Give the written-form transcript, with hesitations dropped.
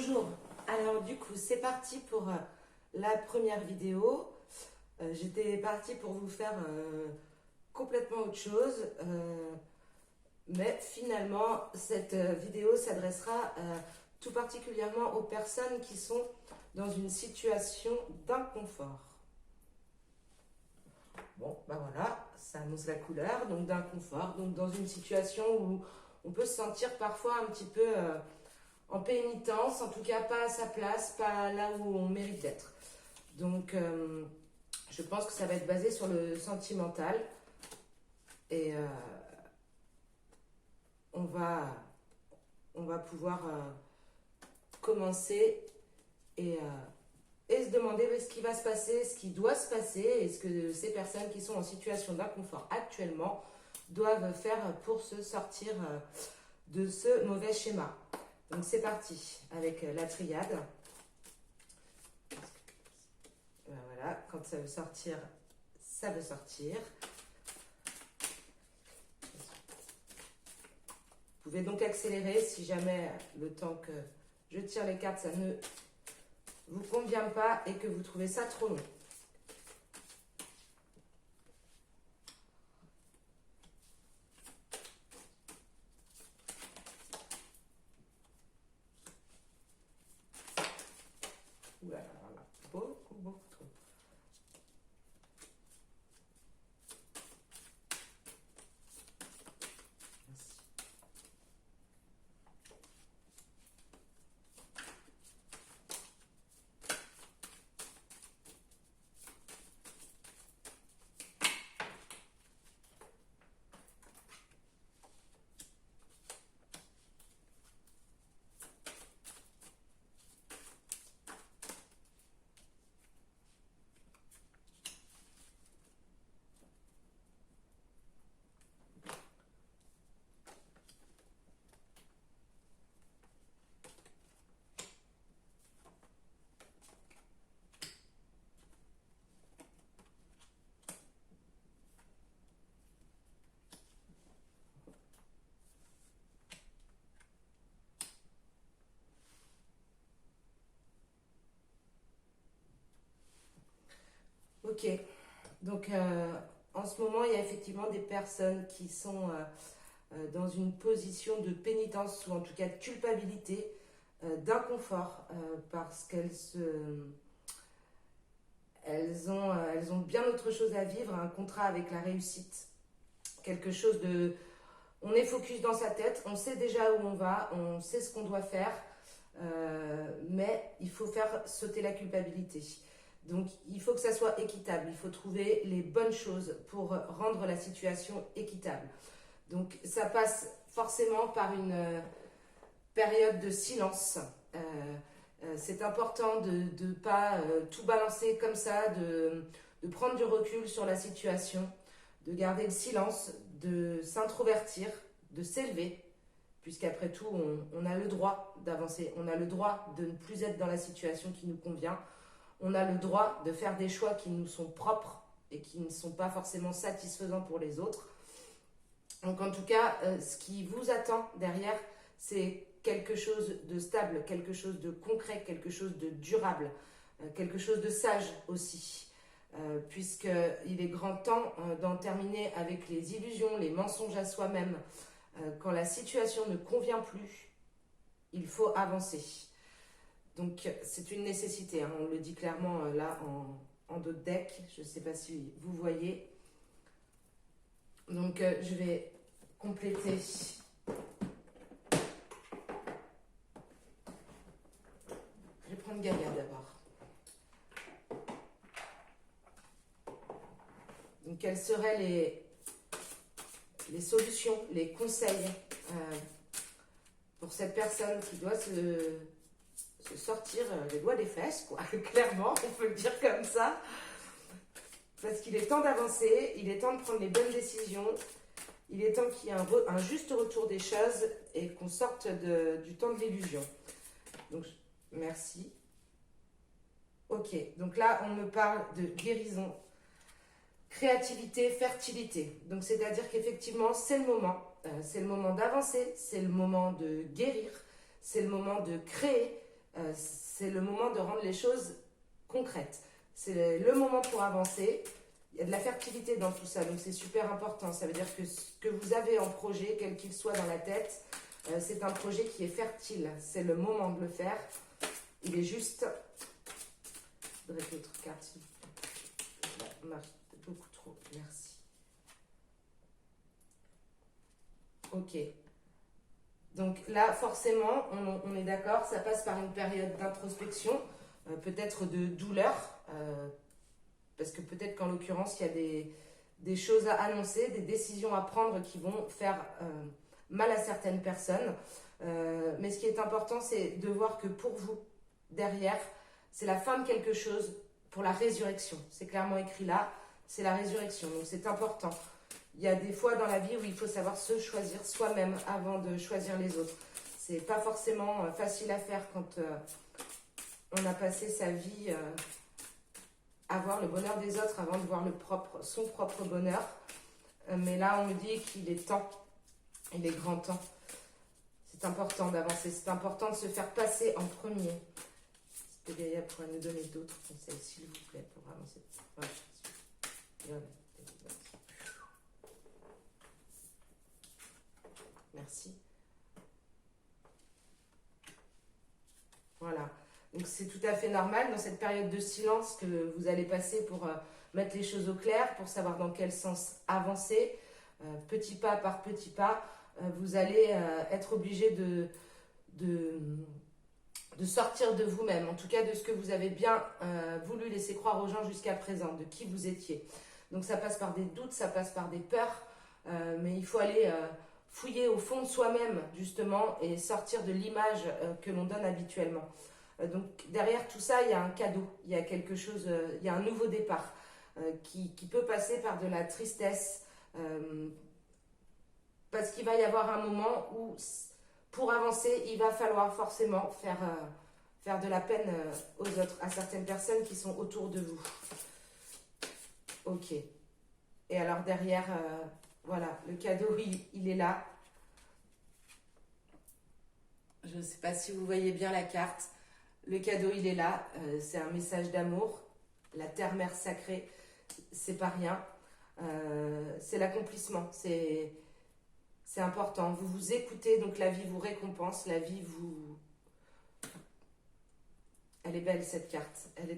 Bonjour, alors du coup c'est parti pour la première vidéo. J'étais partie pour vous faire complètement autre chose, mais finalement cette vidéo s'adressera tout particulièrement aux personnes qui sont dans une situation d'inconfort. Bon, ben voilà, ça annonce la couleur, donc d'inconfort, donc dans une situation où on peut se sentir parfois un petit peu en pénitence, en tout cas pas à sa place, pas là où on mérite d'être. Donc je pense que ça va être basé sur le sentimental et on va pouvoir commencer et se demander ce qui va se passer, ce qui doit se passer et ce que ces personnes qui sont en situation d'inconfort actuellement doivent faire pour se sortir de ce mauvais schéma. Donc c'est parti avec la triade. Voilà, quand ça veut sortir, ça veut sortir. Vous pouvez donc accélérer si jamais le temps que je tire les cartes, ça ne vous convient pas et que vous trouvez ça trop long. Voilà, beaucoup trop. Merci. Ok, donc en ce moment, il y a effectivement des personnes qui sont dans une position de pénitence ou en tout cas de culpabilité, d'inconfort, parce elles ont bien autre chose à vivre, un contrat avec la réussite, quelque chose de... On est focus dans sa tête, on sait déjà où on va, on sait ce qu'on doit faire, mais il faut faire sauter la culpabilité. Donc il faut que ça soit équitable, il faut trouver les bonnes choses pour rendre la situation équitable. Donc ça passe forcément par une période de silence. C'est important de ne pas tout balancer comme ça, de prendre du recul sur la situation, de garder le silence, de s'introvertir, de s'élever, puisqu'après tout, on a le droit d'avancer, on a le droit de ne plus être dans la situation qui nous convient, on a le droit de faire des choix qui nous sont propres et qui ne sont pas forcément satisfaisants pour les autres. Donc en tout cas, ce qui vous attend derrière, c'est quelque chose de stable, quelque chose de concret, quelque chose de durable, quelque chose de sage aussi. Puisqu'il est grand temps d'en terminer avec les illusions, les mensonges à soi-même. Quand la situation ne convient plus, il faut avancer. Donc c'est une nécessité, hein, on le dit clairement là en dos de deck, je ne sais pas si vous voyez. Donc je vais compléter. Je vais prendre Gaïa d'abord. Donc quelles seraient les solutions, les conseils pour cette personne qui doit se sortir les doigts des fesses, quoi. Clairement, on peut le dire comme ça. Parce qu'il est temps d'avancer, il est temps de prendre les bonnes décisions, il est temps qu'il y ait un juste retour des choses et qu'on sorte du temps de l'illusion. Donc, merci. Ok, donc là, on me parle de guérison, créativité, fertilité. Donc, c'est-à-dire qu'effectivement, c'est le moment d'avancer, c'est le moment de guérir, c'est le moment de créer, c'est le moment de rendre les choses concrètes. C'est le moment pour avancer. Il y a de la fertilité dans tout ça, donc c'est super important. Ça veut dire que ce que vous avez en projet, quel qu'il soit dans la tête, c'est un projet qui est fertile. C'est le moment de le faire. Il est juste... Je voudrais que l'autre carte, s'il vous plaît. On marche beaucoup trop. Merci. Ok. Donc là, forcément, on est d'accord, ça passe par une période d'introspection, peut-être de douleur, parce que peut-être qu'en l'occurrence, il y a des choses à annoncer, des décisions à prendre qui vont faire mal à certaines personnes. Mais ce qui est important, c'est de voir que pour vous, derrière, c'est la fin de quelque chose pour la résurrection. C'est clairement écrit là, c'est la résurrection, donc c'est important. Il y a des fois dans la vie où il faut savoir se choisir soi-même avant de choisir les autres. C'est pas forcément facile à faire quand on a passé sa vie à voir le bonheur des autres avant de voir son propre bonheur. Mais là, on me dit qu'il est temps, il est grand temps. C'est important d'avancer, c'est important de se faire passer en premier. Est-ce que Gaïa pourrait nous donner d'autres conseils, s'il vous plaît, pour avancer? Voilà. Merci. Voilà. Donc c'est tout à fait normal dans cette période de silence que vous allez passer pour mettre les choses au clair, pour savoir dans quel sens avancer. Petit pas par petit pas, vous allez être obligé de sortir de vous-même, en tout cas de ce que vous avez bien voulu laisser croire aux gens jusqu'à présent, de qui vous étiez. Donc ça passe par des doutes, ça passe par des peurs, mais il faut aller... fouiller au fond de soi-même, justement, et sortir de l'image que l'on donne habituellement. Donc, derrière tout ça, il y a un cadeau, il y a quelque chose, il y a un nouveau départ qui peut passer par de la tristesse, parce qu'il va y avoir un moment où, pour avancer, il va falloir forcément faire de la peine aux autres, à certaines personnes qui sont autour de vous. Ok. Et alors, derrière... voilà, le cadeau, il est là. Je ne sais pas si vous voyez bien la carte. Le cadeau, il est là. C'est un message d'amour. La terre-mère sacrée, c'est pas rien. C'est l'accomplissement. C'est important. Vous vous écoutez, donc la vie vous récompense. La vie vous... Elle est belle, cette carte. Elle est